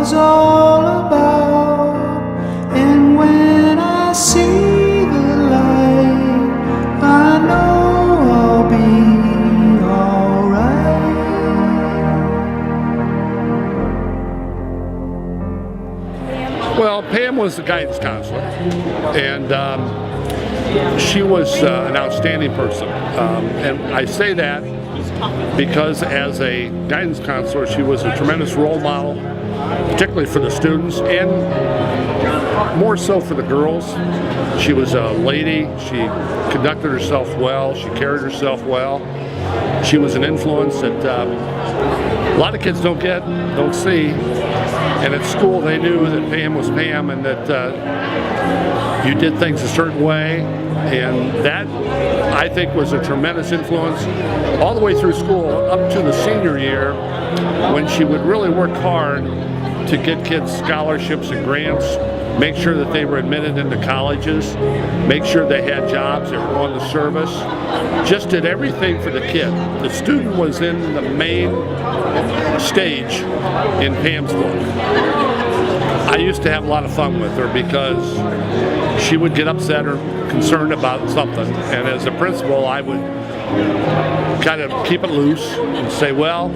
was all about. And when I see the light, I know I'll be alright. Well, Pam was the guidance counselor, and she was an outstanding person. And I say that because as a guidance counselor, she was a tremendous role model, particularly for the students and more so for the girls. She was a lady. She conducted herself well. She carried herself well. She was an influence that a lot of kids don't see. And at school, they knew that Pam was Pam and that you did things a certain way. And that, I think, was a tremendous influence all the way through school up to the senior year, when she would really work hard to get kids scholarships and grants, make sure that they were admitted into colleges, make sure they had jobs, they were going to service, just did everything for the kid. The student was in the main stage in Pam's book. I used to have a lot of fun with her because she would get upset or concerned about something, and as a principal I would kind of keep it loose and say, well,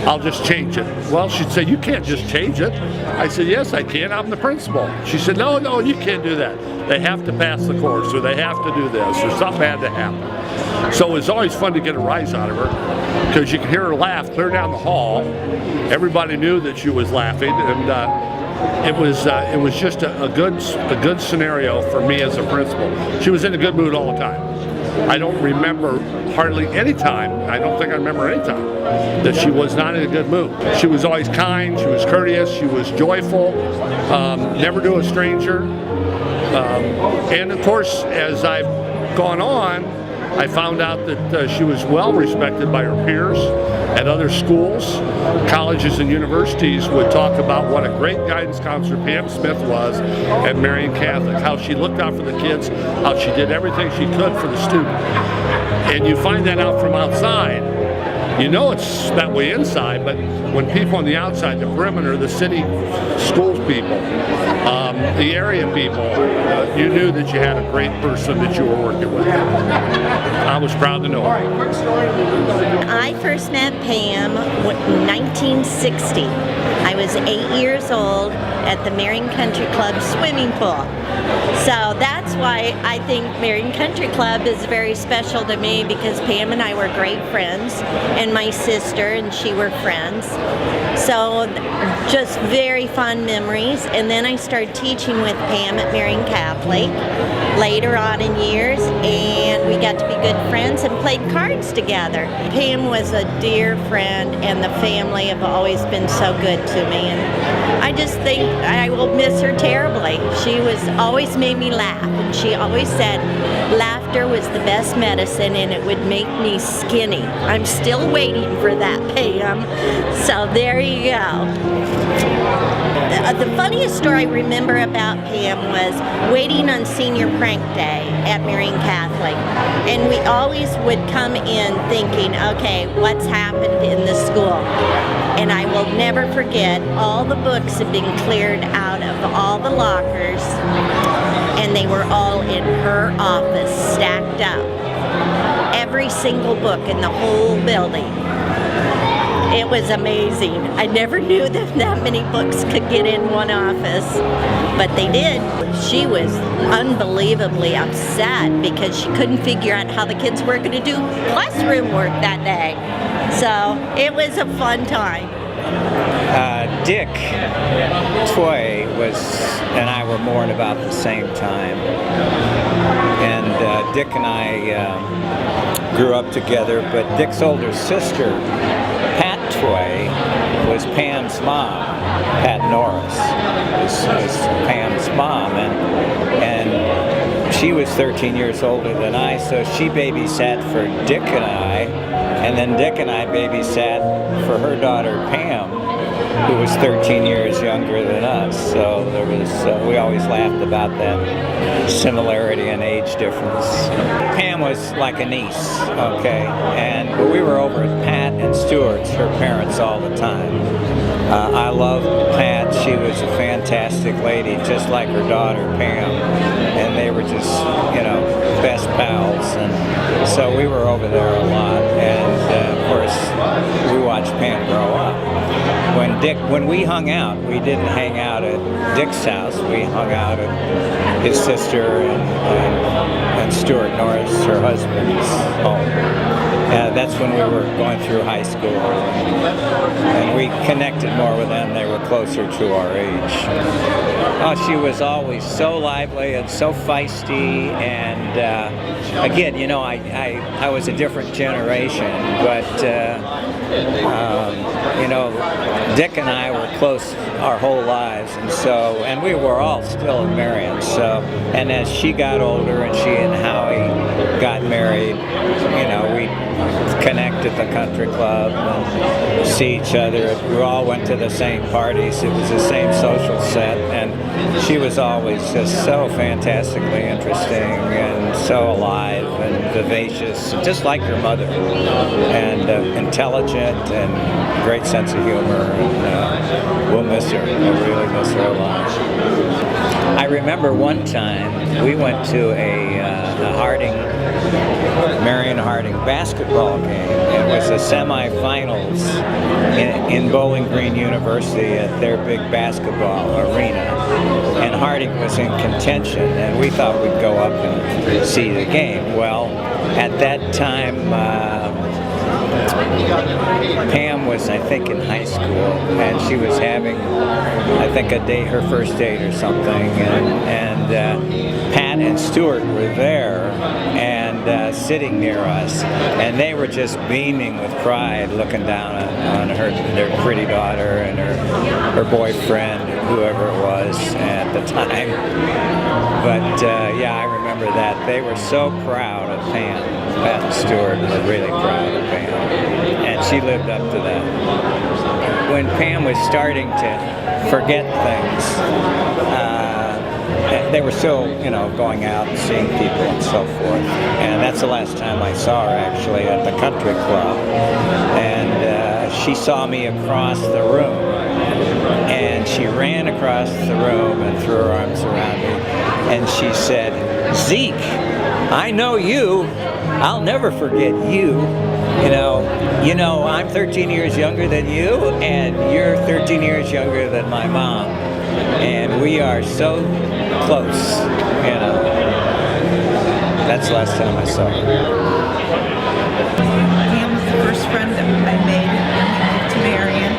I'll just change it. Well, she'd say, you can't just change it. I said, yes, I can. I'm the principal. She said, no, you can't do that. They have to pass the course, or they have to do this, or something had to happen. So it was always fun to get a rise out of her, because you could hear her laugh clear down the hall. Everybody knew that she was laughing, and it was just a good scenario for me as a principal. She was in a good mood all the time. I don't remember hardly any time, I don't think I remember any time, that she was not in a good mood. She was always kind, she was courteous, she was joyful, never knew a stranger. And of course, as I've gone on, I found out that she was well respected by her peers at other schools. Colleges and universities would talk about what a great guidance counselor Pam Smith was at Marian Catholic, how she looked out for the kids, how she did everything she could for the student. And you find that out from outside. You know it's that way inside, but when people on the outside, the perimeter, the city schools people, the area people, you knew that you had a great person that you were working with. I was proud to know her. I first met Pam in 1960. I was 8 years old at the Marian Country Club swimming pool. So that's why I think Marian Country Club is very special to me, because Pam and I were great friends, and my sister and she were friends. So just very fond memories. And then I started teaching with Pam at Marian Catholic later on in years, and we got to be good friends and played cards together. Pam was a dear friend, and the family have always been so good to me, and I just think I will miss her terribly. She was always made me laugh, and she always said laughter was the best medicine and it would make me skinny. I'm still waiting for that, Pam. So there you go. The funniest story I remember about Pam was waiting on senior prank day at Marian Catholic, and we always would come in thinking, okay, what's happened in the school? And I will never forget, all the books had been cleared out of all the lockers, and they were all in her office, stacked up. Every single book in the whole building. It was amazing. I never knew that many books could get in one office, but they did. She was unbelievably upset because she couldn't figure out how the kids were going to do classroom work that day. So it was a fun time. Dick Toy and I were born about the same time, and Dick and I grew up together, but Dick's older sister, Pat Toy, was Pam's mom. Pat Norris was Pam's mom, and she was 13 years older than I, so she babysat for Dick and I, and then Dick and I babysat for her daughter Pam, who was 13 years younger than us. So there was, we always laughed about that similarity in age difference. Pam was like a niece, okay, but we were over at Pat and Stuart's, her parents, all the time. I loved Pat. she was a fantastic lady, just like her daughter Pam, and they were just, you know, best pals, and so we were over there a lot, and of course we watched Pam grow up. When we hung out, we didn't hang out at Dick's house, we hung out at his sister and Stuart Norris, her husband's home. That's when we were going through high school, and we connected more with them. They were closer to our age. Oh, she was always so lively and so feisty, and again, you know, I was a different generation, but you know, Dick and I were close our whole lives, and we were all still in Marion. So, and as she got older and she and Howie got married, you know, we connect at the country club and see each other. We all went to the same parties. It was the same social set, and she was always just so fantastically interesting and so alive and vivacious, just like her mother, and intelligent and great sense of humor. And we'll miss her. We'll really miss her a lot. I remember one time we went to a Marion Harding basketball game. It was the semifinals in Bowling Green University at their big basketball arena, and Harding was in contention, and we thought we'd go up and see the game. Well, at that time, Pam was, I think, in high school, and she was having, I think, her first date or something, and Pat and Stuart were there and sitting near us, and they were just beaming with pride, looking down on their pretty daughter and her boyfriend, whoever it was at the time. But yeah, I remember that. They were so proud of Pam. Pat and Stuart were really proud of Pam, and she lived up to that. When Pam was starting to forget things, they were still, you know, going out and seeing people and so forth. And that's the last time I saw her, actually, at the country club. And she saw me across the room, and she ran across the room and threw her arms around me, and she said, "Zeke, I know you. I'll never forget you. You know, I'm 13 years younger than you, and you're 13 years younger than my mom. And we are so close, you know." That's the last time I saw her. Pam was the first friend that I made when we moved to Marion.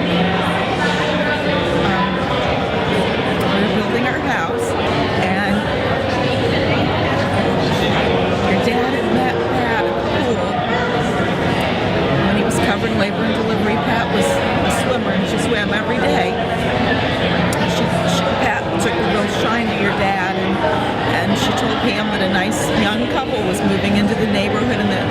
We were building our house, and your dad had met Pat at the pool. When he was covered in labor and delivery, Pat was a swimmer, and she swam every day. Pat took a real shine to your dad, and she told Pam that a nice young couple was moving into the neighborhood, and that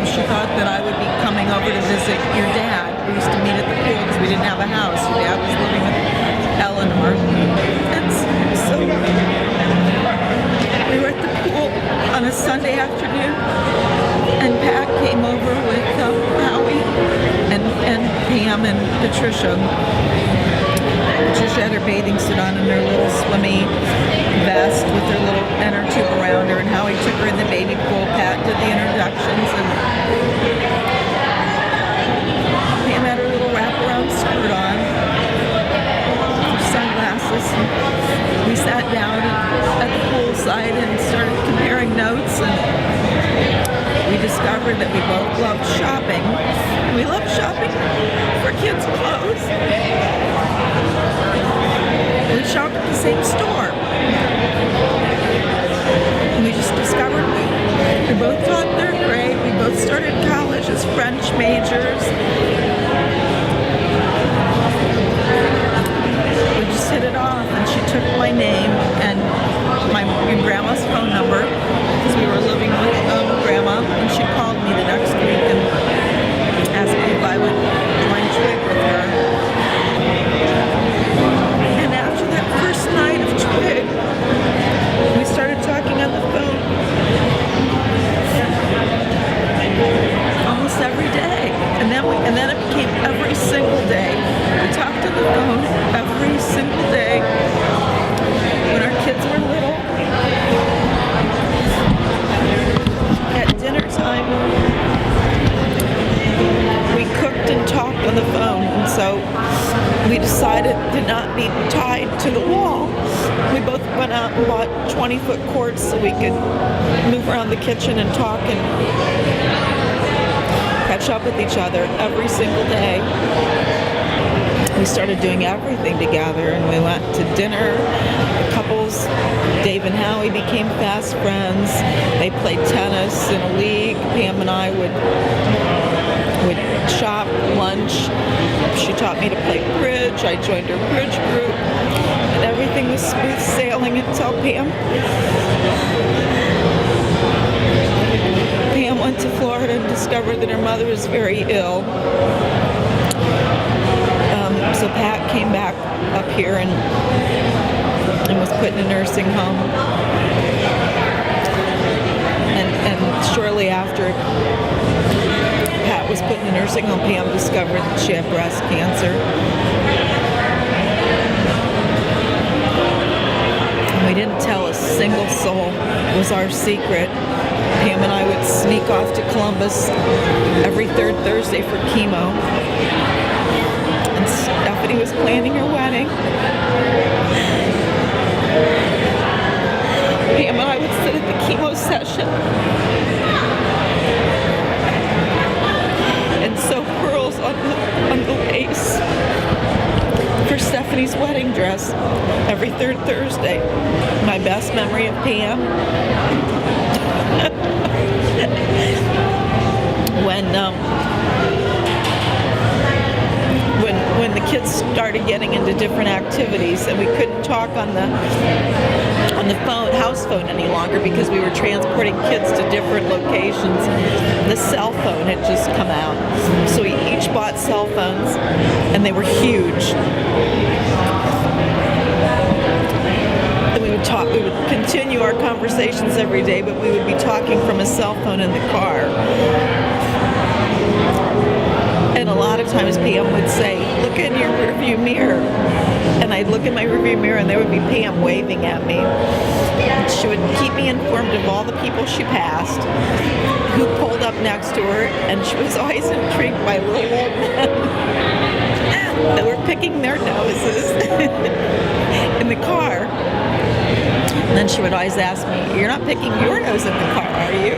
she thought that I would be coming over to visit your dad. We used to meet at the pool because we didn't have a house. Your dad was living with Eleanor. And so we were at the pool on a Sunday afternoon, and Pat came over with Howie and Pam and Patricia. Patricia had her bathing suit on and her little swimmy vest with her little inner tube around her, and Howie took her in the baby pool. Pat did the introductions, and Pam had her little wraparound skirt on, her sunglasses, and we sat down at the poolside and started comparing notes, and we discovered that we both loved shopping. We loved shopping for kids' clothes. We shopped at the same store. And we just discovered we both thought third grade, we both so we decided to not be tied to the wall. We both went out and bought 20-foot cords so we could move around the kitchen and talk and catch up with each other every single day. We started doing everything together, and we went to dinner. Couples, Dave and Howie became fast friends. They played tennis in a league. Pam and I would shop, lunch. She taught me to play bridge. I joined her bridge group. And everything was smooth sailing until Pam went to Florida and discovered that her mother was very ill. So Pat came back up here and was put in a nursing home. And shortly after Pat was put in a nursing home, Pam discovered that she had breast cancer. And we didn't tell a single soul. It was our secret. Pam and I would sneak off to Columbus every third Thursday for chemo. Stephanie was planning her wedding. Pam and I would sit at the chemo session and sew pearls on the lace for Stephanie's wedding dress every third Thursday. My best memory of Pam when the kids started getting into different activities and we couldn't talk on the house phone any longer because we were transporting kids to different locations. The cell phone had just come out, so we each bought cell phones, and they were huge. And we would talk. We would continue our conversations every day, but we would be talking from a cell phone in the car. And a lot of times Pam would say, "Look in your rearview mirror." And I'd look in my rearview mirror and there would be Pam waving at me. And she would keep me informed of all the people she passed, who pulled up next to her, and she was always intrigued by little old men that were picking their noses in the car. And then she would always ask me, "You're not picking your nose in the car, are you?"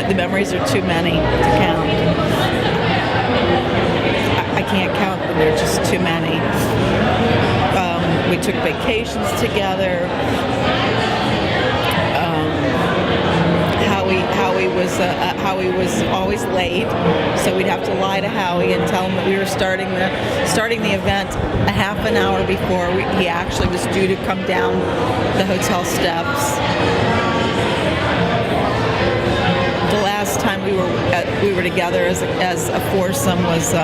The memories are too many to count. I can't count them, they're just too many. We took vacations together. Howie was always late, so we'd have to lie to Howie and tell him that we were starting the event a half an hour before he actually was due to come down the hotel steps. The last time we were together as a foursome was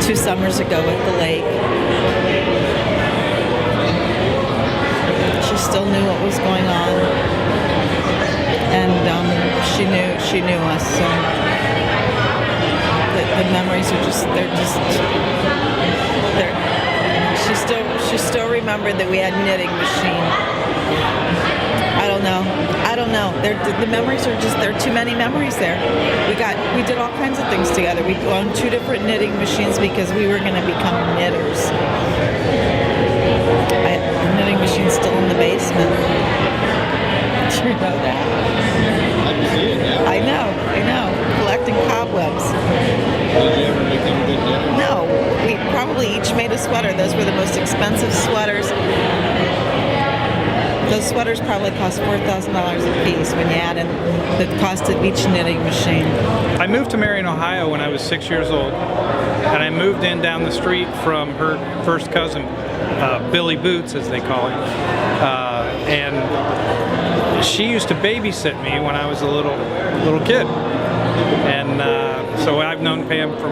2 summers ago at the lake. She still knew what was going on, and she knew us. So the memories are she still remembered that we had knitting machine. I don't know. The memories are there are too many memories there. We did all kinds of things together. We owned 2 different knitting machines because we were going to become knitters. The knitting machine's still in the basement. Did you know that? I know. Collecting cobwebs. Did you ever become a good knitter? No, we probably each made a sweater. Those were the most expensive sweaters. Those sweaters probably cost $4,000 a piece when you add in the cost of each knitting machine. I moved to Marion, Ohio when I was 6 years old, and I moved in down the street from her first cousin, Billy Boots, as they call him, and she used to babysit me when I was a little kid, and so I've known Pam for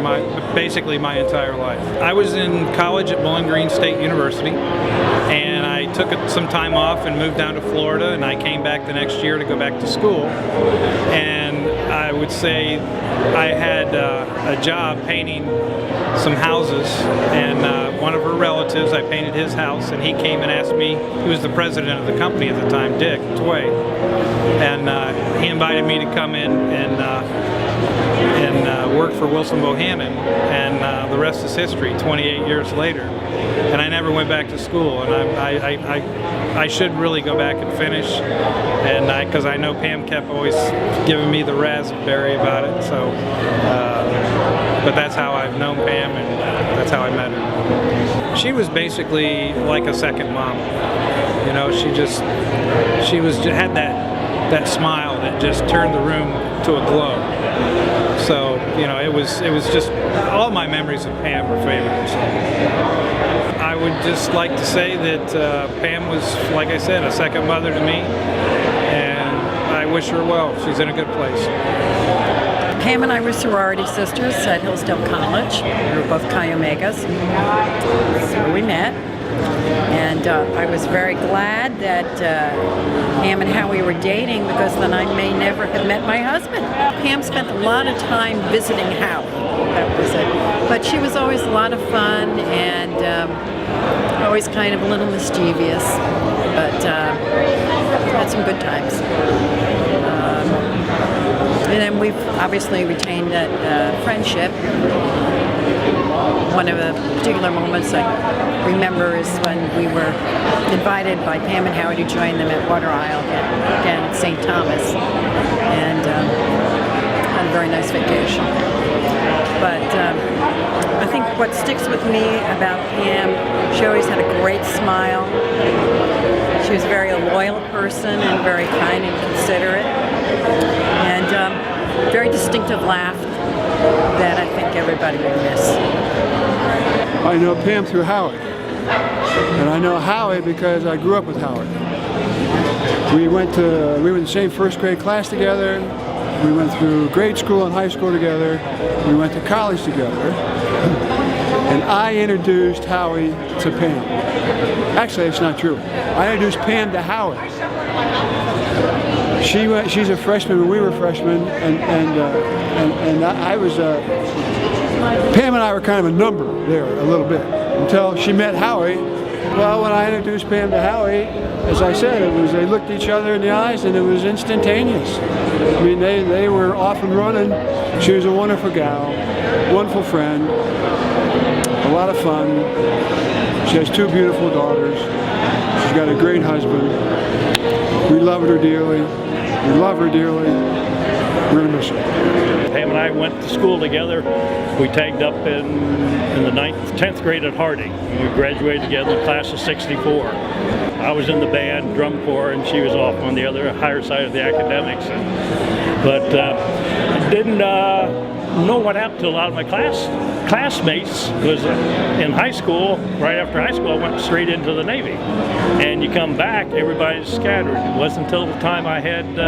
basically my entire life. I was in college at Bowling Green State University, and I took some time off and moved down to Florida, and I came back the next year to go back to school. And I would say I had a job painting some houses, and one of her relatives, I painted his house, and he came and asked me, he was the president of the company at the time, Dick Tway, and he invited me to come in and and worked for Wilson Bohannon, and the rest is history. 28 years later, and I never went back to school, and I should really go back and finish, and because I know Pam kept always giving me the raspberry about it. So, but that's how I've known Pam, and that's how I met her. She was basically like a second mom. You know, she had that smile that just turned the room to a glow. So, you know, it was just, all my memories of Pam were favorites. I would just like to say that Pam was, like I said, a second mother to me, and I wish her well. She's in a good place. Pam and I were sorority sisters at Hillsdale College. We were both Chi Omegas. So we met. And I was very glad that Pam and Howie were dating, because then I may never have met my husband. Pam spent a lot of time visiting Howie. That was it. But she was always a lot of fun, and always kind of a little mischievous. But had some good times. And then we've obviously retained that friendship. One of the particular moments I remember is when we were invited by Pam and Howie to join them at Water Isle down at St. Thomas, and had a very nice vacation. But I think what sticks with me about Pam, she always had a great smile. She was a very loyal person and very kind and considerate, and very distinctive laugh that I think everybody would miss. I know Pam through Howie, and I know Howie because I grew up with Howie. We were in the same first grade class together. We went through grade school and high school together. We went to college together, and I introduced Howie to Pam. Actually, it's not true. I introduced Pam to Howie. She's a freshman when we were freshmen, and I was. Pam and I were kind of a number there a little bit until she met Howie. Well, when I introduced Pam to Howie, as I said, they looked each other in the eyes, and it was instantaneous. I mean, they were off and running. She was a wonderful gal, wonderful friend, a lot of fun. She has 2 beautiful daughters. She's got a great husband. We loved her dearly. We love her dearly. We're going to miss her. Pam and I went to school together. We tagged up in the 10th grade at Harding. We graduated together, class of '64. I was in the band, drum corps, and she was off on the other higher side of the academics. But didn't know what happened to a lot of my classmates, because in high school, right after high school, I went straight into the Navy. And you come back, everybody's scattered. It wasn't until the time I had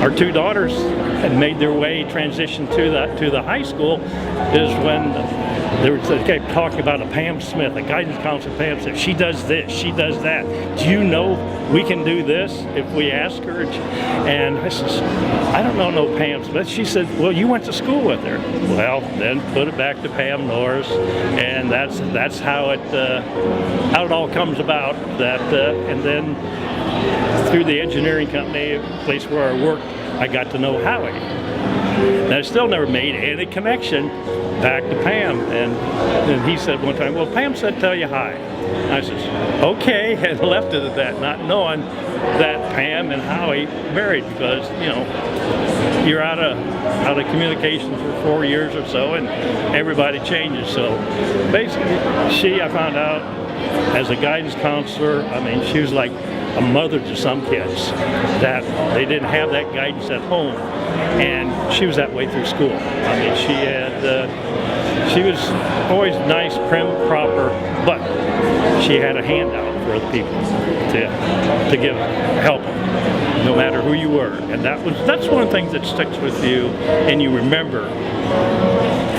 our 2 daughters had made their way, transitioned to the high school, is when they kept talking about a Pam Smith, a guidance counselor Pam Smith. She does this, she does that. Do you know we can do this if we ask her? And I says, I don't know no Pam Smith. She said, well, you went to school with her. Well, then put it back to Pam Norris, and that's how it all comes about. And then through the engineering company, a place where I worked, I got to know Howie. And I still never made any connection back to Pam. And he said one time, well, Pam said tell you hi. And I says, okay, and left it at that, not knowing that Pam and Howie married, because, you know, you're out of communication for 4 years or so, and everybody changes. So basically, I found out as a guidance counselor, I mean, she was like a mother to some kids that they didn't have that guidance at home, and she was that way through school. I mean, she was always nice, prim, proper, but she had a handout for other people to give help them, no matter who you were. And that's one of the things that sticks with you, and you remember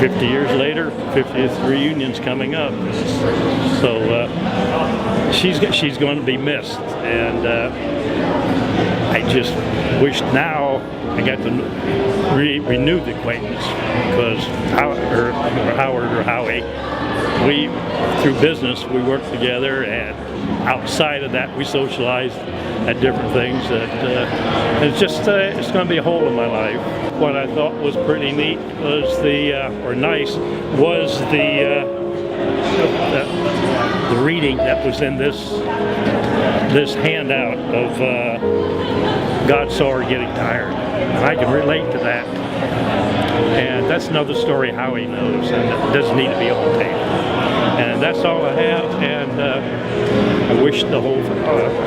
50 years later. 50th reunion's coming up, so she's going to be missed, and I just wish now I got to renew the acquaintance, because Howard or Howie, through business, we worked together, and outside of that, we socialized at different things. That it's just it's going to be a hole in my life. What I thought was pretty neat was or nice was the reading that was in this handout of God saw her getting tired, and I can relate to that. And that's another story Howie knows, and it doesn't need to be on tape. And that's all I have, and I wish the whole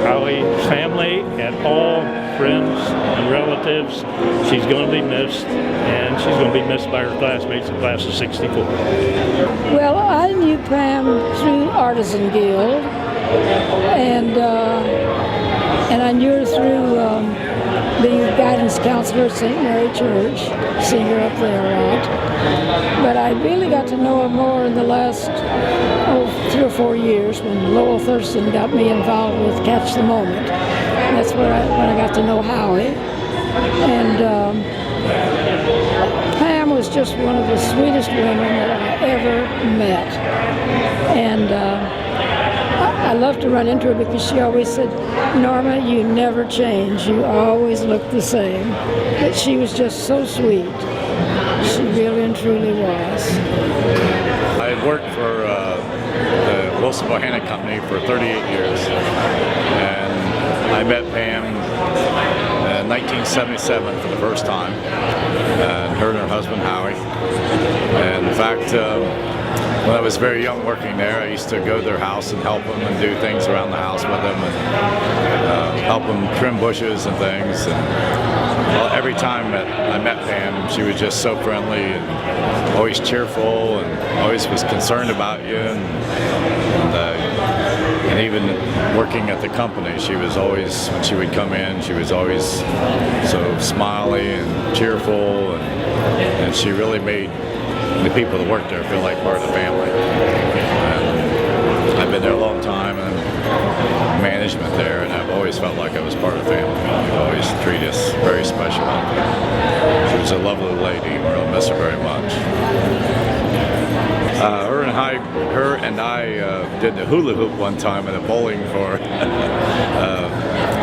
Howie family and all friends and relatives, she's going to be missed, and she's going to be missed by her classmates in class of 64. Well, I knew Pam through Artisan Guild, and I knew her through being a guidance counselor at St. Mary Church, seeing her up there a lot. But I really got to know her more in the last 3 or 4 years when Lowell Thurston got me involved with Catch the Moment. And that's when I got to know Howie. And Pam was just one of the sweetest women that I ever met. And I loved to run into her because she always said, "Norma, you never change. You always look the same." But she was just so sweet. She really and truly was. I worked for the Wilson Bohannon Company for 38 years, and I met Pam in 1977 for the first time, and her and her husband Howie. And in fact, when I was very young working there, I used to go to their house and help them and do things around the house with them, and help them trim bushes and things. And well, every time that I met Pam, she was just so friendly and always cheerful and always was concerned about you. And even working at the company, she was always, when she would come in, she was always so smiley and cheerful, and she really made the people that work there feel like part of the family. And I've been there a long time, and management there, and I've always felt like I was part of the family. They always treat us very special. She was a lovely lady. We'll miss her very much. Her and I did the hula hoop one time at a bowling for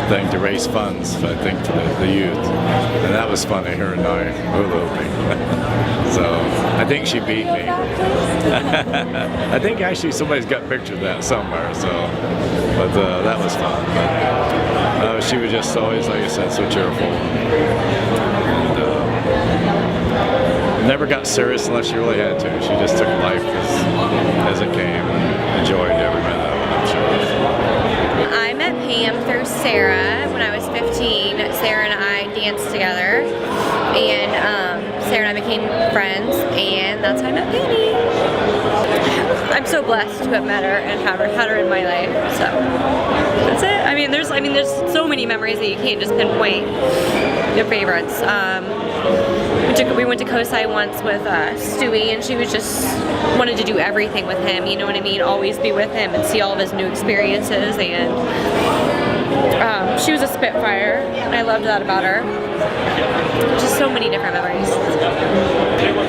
thing to raise funds, I think, to the youth, and that was funny. Her and I hula hooping. So I think she beat me. I think actually somebody's got pictures of that somewhere. So, but that was fun. But she was just always, like I said, so cheerful. And, never got serious unless she really had to. She just took life as it came and enjoyed every minute of it, I'm sure. I met Pam through Sarah when I was 15. Sarah and I danced together, and Sarah and I became friends, and that's how I met Pammy. I'm so blessed to have met her and had her in my life. So that's it. I mean, there's so many memories that you can't just pinpoint your favorites. We went to COSI once with Stewie, and she was just wanted to do everything with him, you know what I mean? Always be with him and see all of his new experiences, and she was a Spitfire, and I loved that about her. Just so many different memories.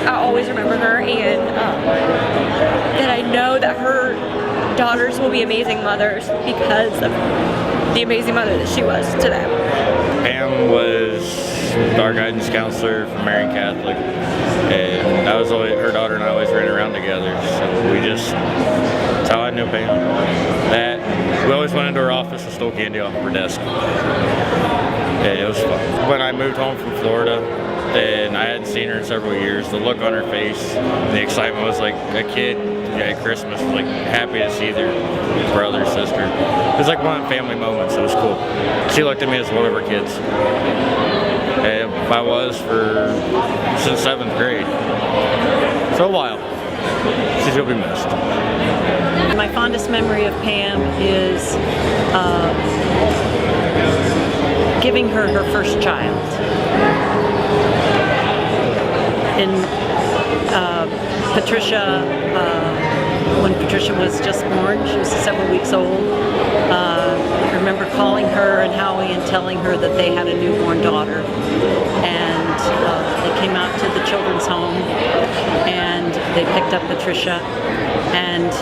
I'll always remember her, and that I know that her daughters will be amazing mothers because of the amazing mother that she was to them. Pam was our guidance counselor for Marian Catholic, and that was always, her daughter and I always ran around together, so that's how I knew Pam. That we always went into her office and stole candy off her desk. Yeah, it was fun. When I moved home from Florida, and I hadn't seen her in several years, the look on her face, the excitement was like a kid at Christmas, like happy to see their brother, sister. It was like one of the family moments. It was cool. She looked at me as one of her kids. And I was since 7th grade. So a while. She's gonna be missed. My fondest memory of Pam is giving her her first child. And Patricia, when Patricia was just born, she was several weeks old. I remember calling her and Howie and telling her that they had a newborn daughter, and they came out to the children's home and they picked picked up Patricia, and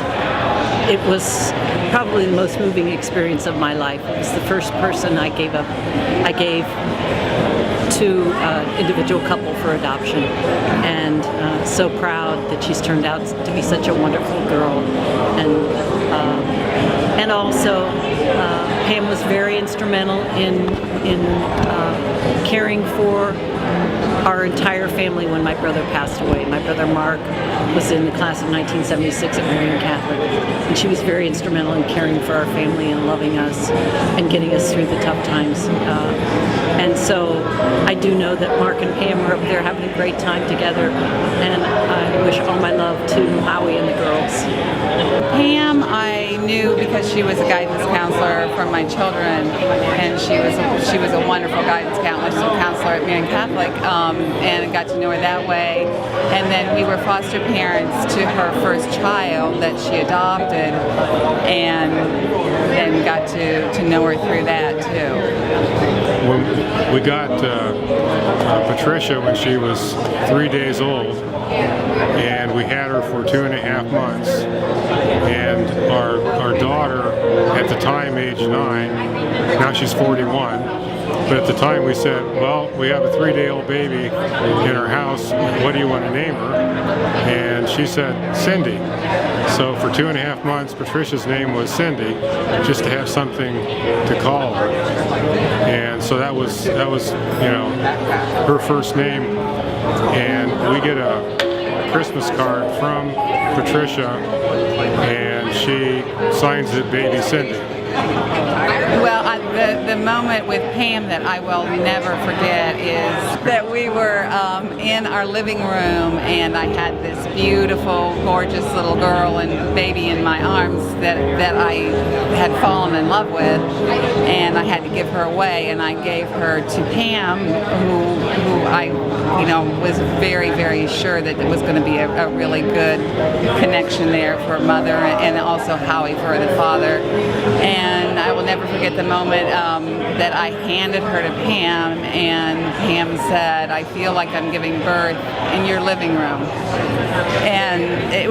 it was probably the most moving experience of my life. It was the first person I gave to an individual couple for adoption, and so proud that she's turned out to be such a wonderful girl. And also Pam was very instrumental in caring for our entire family when my brother passed away. My brother Mark was in the class of 1976 at Marian Catholic, and she was very instrumental in caring for our family and loving us and getting us through the tough times. And so I do know that Mark and Pam were up there having a great time together, and I wish all my love to Howie and the girls. Pam I knew because she was a guidance counselor for my children, and she was a wonderful guidance counselor at Marian Catholic, and got to know her that way. And then we were foster parents to her first child that she adopted, and then got to know her through that too. When we got Patricia when she was 3 days old, and we had her for 2.5 months, and our daughter at the time aged 9, now she's 41, but at the time we said, well, we have a 3-day-old baby in our house, what do you want to name her? And she said Cindy. So for 2.5 months Patricia's name was Cindy, just to have something to call her. And so that was her first name, and we get a Christmas card from Patricia, and she signs it Baby Cindy. Well, the moment with Pam that I will never forget is that we were in our living room, and I had this beautiful, gorgeous little girl and baby in my arms that I had fallen in love with, and I had to give her away, and I gave her to Pam, who I was very, very sure that it was going to be a really good connection there for a mother, and also Howie for the father. And I will never forget the moment that I handed her to Pam, and Pam said, I feel like I'm giving birth in your living room. And it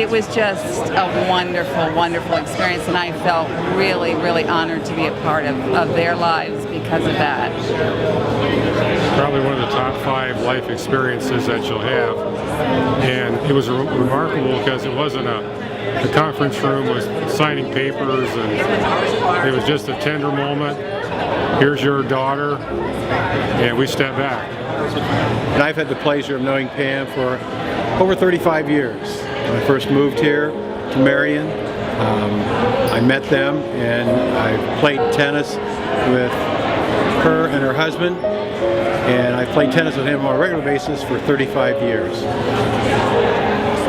was just a wonderful, wonderful experience, and I felt really, really honored to be a part of their lives because of that. Probably one of the top 5 life experiences that you'll have, and it was remarkable because it wasn't the conference room was signing papers, and it was just a tender moment. Here's your daughter, and we step back. And I've had the pleasure of knowing Pam for over 35 years. When I first moved here to Marion, I met them, and I played tennis with her and her husband, and I played tennis with him on a regular basis for 35 years.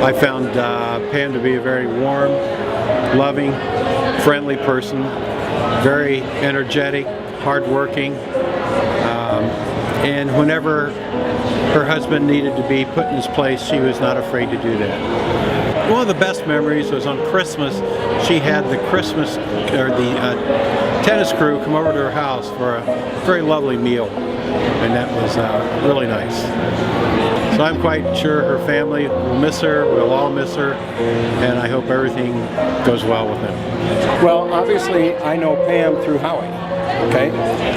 I found Pam to be a very warm, loving, friendly person, very energetic, hardworking, and whenever her husband needed to be put in his place, she was not afraid to do that. One of the best memories was on Christmas. She had the tennis crew come over to her house for a very lovely meal, and that was really nice. So I'm quite sure her family will miss her, we'll all miss her, and I hope everything goes well with them. Well, obviously I know Pam through Howie. Okay,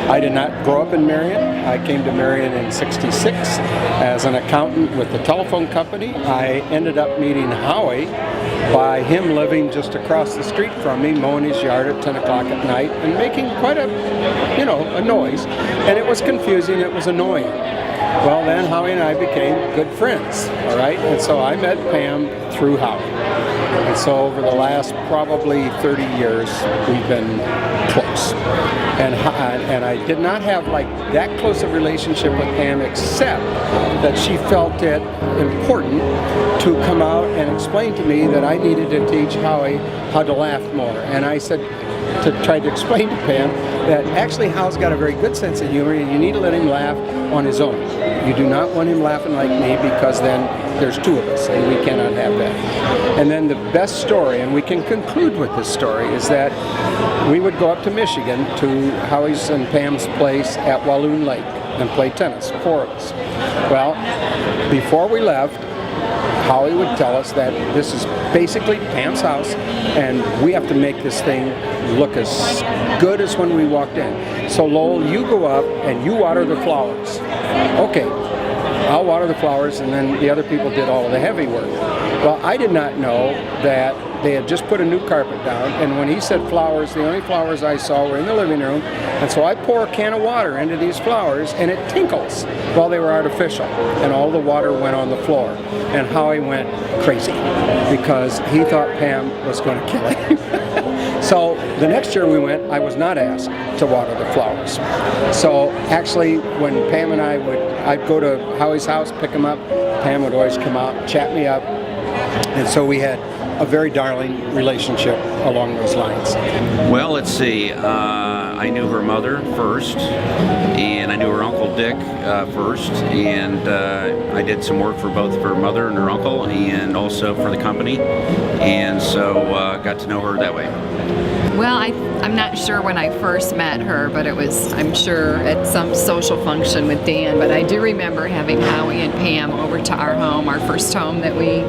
I did not grow up in Marion. I came to Marion in '66 as an accountant with the telephone company. I ended up meeting Howie by him living just across the street from me, mowing his yard at 10 o'clock at night and making quite a noise. And it was confusing, it was annoying. Well, then Howie and I became good friends, all right? And so I met Pam through Howie. And so over the last probably 30 years, we've been close. And I did not have like that close a relationship with Pam, except that she felt it important to come out and explain to me that I needed to teach Howie how to laugh more. And I said, to try to explain to Pam that actually Howie's got a very good sense of humor, and you need to let him laugh on his own. You do not want him laughing like me, because then there's 2 of us, and we cannot have that. And then the best story, and we can conclude with this story, is that we would go up to Michigan to Howie's and Pam's place at Walloon Lake and play tennis, 4 of us. Well, before we left, Howie would tell us that this is basically Pam's house, and we have to make this thing look as good as when we walked in. So Lowell, you go up and you water the flowers. Okay, I'll water the flowers, and then the other people did all of the heavy work. Well, I did not know that they had just put a new carpet down, and when he said flowers, the only flowers I saw were in the living room, and so I pour a can of water into these flowers, and it tinkles. Well, they were artificial, and all the water went on the floor, and Howie went crazy because he thought Pam was going to kill him. So the next year we went, I was not asked to water the flowers. So actually, when Pam and I'd go to Howie's house, pick him up, Pam would always come out, chat me up, and so we had a very darling relationship along those lines. Well, let's see. I knew her mother first, and I knew her Uncle Dick first, and I did some work for both her mother and her uncle, and also for the company, and so got to know her that way. Well, I'm not sure when I first met her, but it was, I'm sure, at some social function with Dan. But I do remember having Howie and Pam over to our home, our first home that we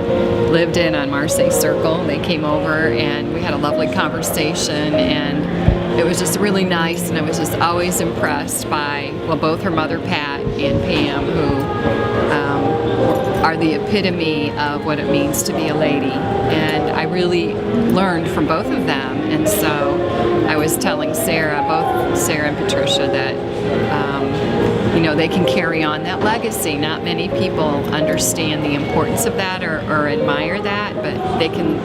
lived in on Marseille Circle. They came over and we had a lovely conversation, and it was just really nice, and I was just always impressed by, well, both her mother, Pat, and Pam, who are the epitome of what it means to be a lady. And I really learned from both of them. And so I was telling Sarah, both Sarah and Patricia, that they can carry on that legacy. Not many people understand the importance of that or admire that, but they can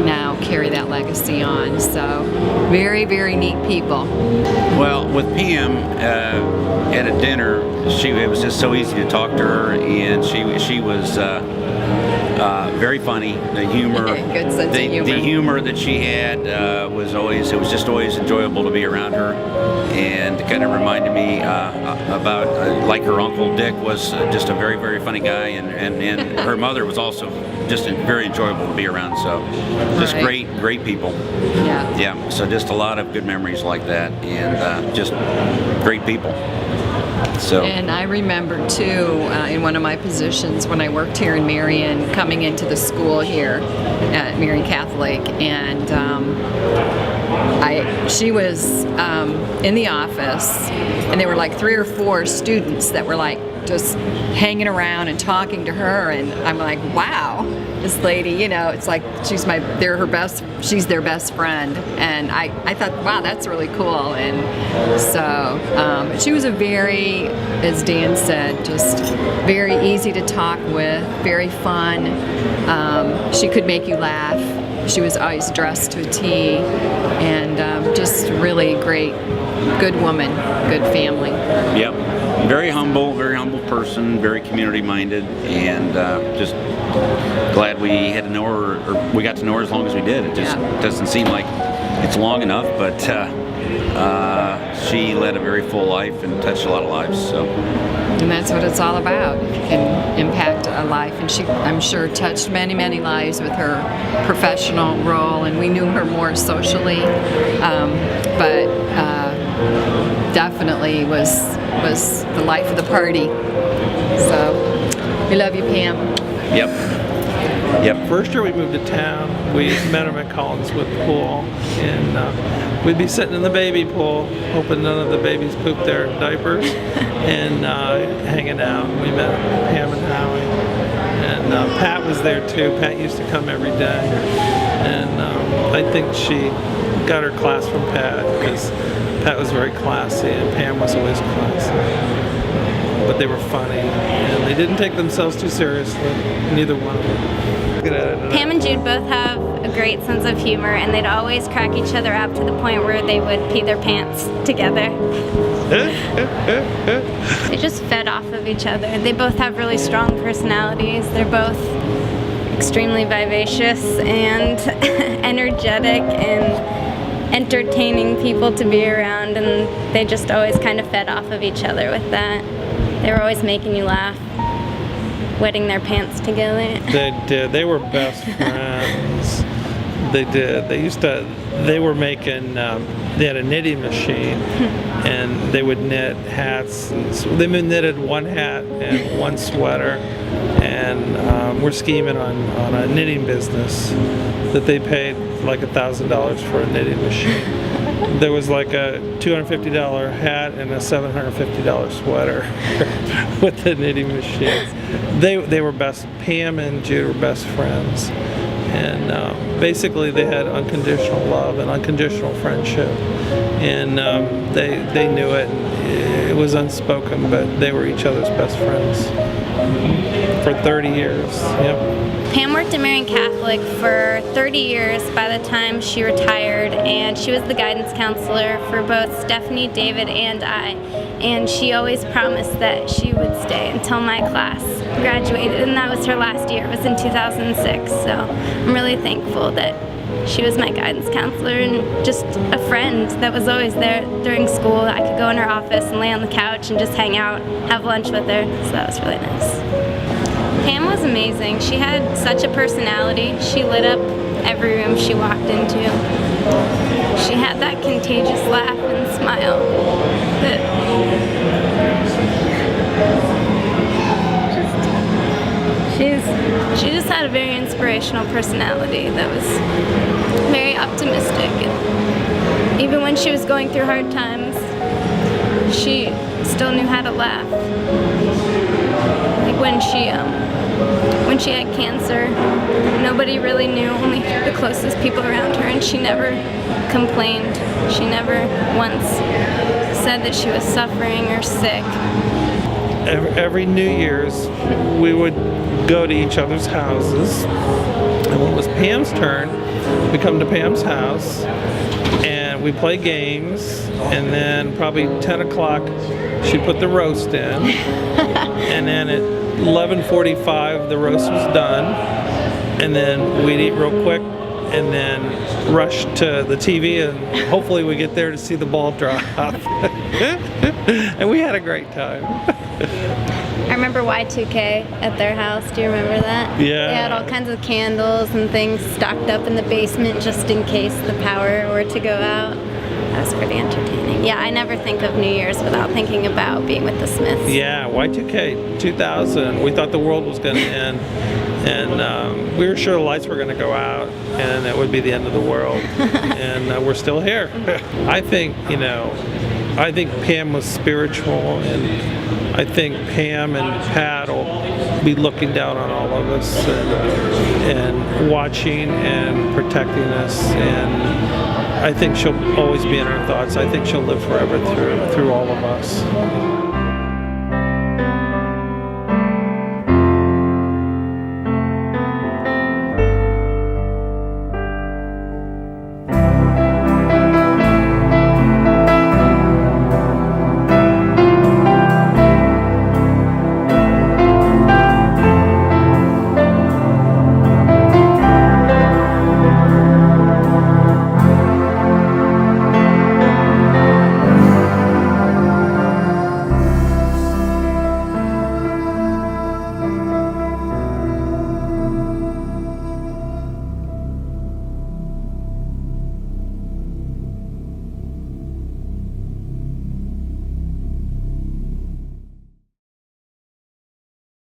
now carry that legacy on. So very, very neat people. Well, with Pam at a dinner, it was just so easy to talk to her, and she was very funny. The humor, good sense of humor. The humor that she had was just always enjoyable to be around her, and kind of reminded me about like her Uncle Dick was just a very, very funny guy, and her mother was also just very enjoyable to be around. So just Right. great people. Yeah. So just a lot of good memories like that, and just great people. So. And I remember too, in one of my positions when I worked here in Marion, coming into the school here at Marion Catholic, and she was in the office, and there were like 3 or 4 students that were like just hanging around and talking to her, and I'm like, wow, this lady, it's like she's their best friend, and I thought, wow, that's really cool. And so she was a very, as Dan said, just very easy to talk with, very fun. She could make you laugh. She was always dressed to a T, and just really great, good woman, good family. Yep. Very humble person, very community-minded, and just glad we had to know her, or we got to know her as long as we did. It just doesn't seem like it's long enough, but she led a very full life and touched a lot of lives. So. And that's what it's all about. If you can impact a life, and she, I'm sure, touched many, many lives with her professional role, and we knew her more socially, but definitely was the life of the party. So we love you, Pam. Yep. First year we moved to town, we met her at Collinswood Pool, and we'd be sitting in the baby pool, hoping none of the babies pooped their diapers, and hanging out. We met Pam and Howie, and Pat was there too. Pat used to come every day, and I think she got her class from Pat, because Pat was very classy and Pam was always classy. But they were funny, and they didn't take themselves too seriously, neither one of them. Pam and Jude both have a great sense of humor, and they'd always crack each other up to the point where they would pee their pants together. They just fed off of each other. They both have really strong personalities. They're both extremely vivacious and energetic and entertaining people to be around, and they just always kind of fed off of each other with that. They were always making you laugh, wetting their pants together. They did. They were best friends. They did. They were making, they had a knitting machine, and they would knit hats. They knitted one hat and one sweater, and we're scheming on a knitting business that they paid like $1,000 for a knitting machine. There was like a $250 hat and a $750 sweater with the knitting machines. They were best. Pam and Jude were best friends, and basically they had unconditional love and unconditional friendship, and they knew it. And it was unspoken, but they were each other's best friends for 30 years. Yep. Pam worked at Marian Catholic for 30 years by the time she retired, and she was the guidance counselor for both Stephanie, David, and I. And she always promised that she would stay until my class graduated, and that was her last year. It was in 2006, so I'm really thankful that she was my guidance counselor and just a friend that was always there during school. I could go in her office and lay on the couch and just hang out, have lunch with her, so that was really nice. Pam was amazing. She had such a personality. She lit up every room she walked into. She had that contagious laugh and smile that she just had a very inspirational personality that was very optimistic. And even when she was going through hard times, she still knew how to laugh. Like when she had cancer, nobody really knew, only the closest people around her, and she never complained. She never once said that she was suffering or sick. Every New Year's, we would go to each other's houses, and when it was Pam's turn, we come to Pam's house, and we play games, and then probably 10 o'clock, she'd put the roast in, and then at 11:45 the roast was done, and then we'd eat real quick and then rush to the TV, and hopefully we get there to see the ball drop. And we had a great time. I remember Y2K at their house. Do you remember that? Yeah. They had all kinds of candles and things stocked up in the basement just in case the power were to go out. That was pretty entertaining. Yeah, I never think of New Year's without thinking about being with the Smiths. Yeah, Y2K 2000. We thought the world was going to end, and we were sure the lights were going to go out, and it would be the end of the world. And we're still here. I think Pam was spiritual, and I think Pam and Pat will be looking down on all of us and watching and protecting us, and I think she'll always be in our thoughts. I think she'll live forever through all of us.